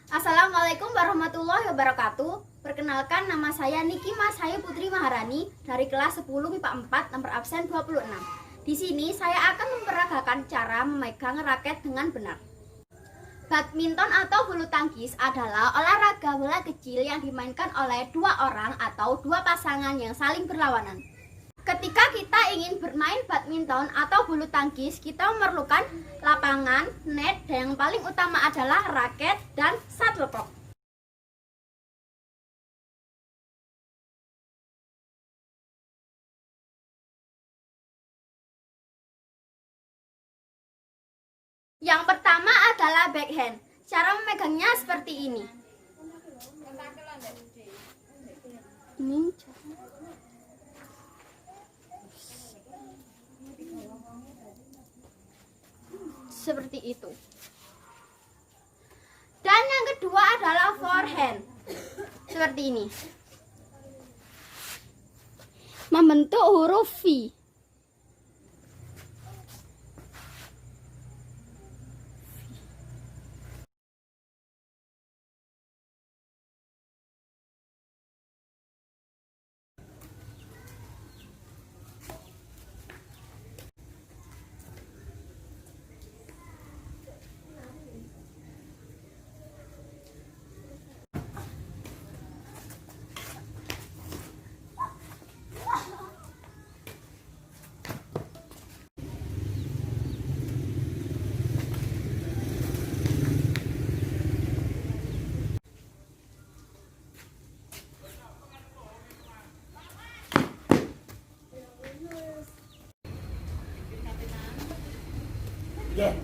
Assalamualaikum warahmatullahi wabarakatuh. Perkenalkan, nama saya Niki Masayu Putri Maharani dari kelas 10 MIPA 4 nomor absen 26. Di sini saya akan memperagakan cara memegang raket dengan benar. Badminton atau bulu tangkis adalah olahraga bola kecil yang dimainkan oleh dua orang atau dua pasangan yang saling berlawanan. Ketika kita ingin bermain badminton atau bulu tangkis, kita memerlukan lapangan, net, dan yang paling utama adalah raket dan shuttlecock. Yang pertama adalah backhand. Cara memegangnya seperti ini. Seperti itu. Dan yang kedua adalah forehand. Seperti ini. Membentuk huruf V. Belum.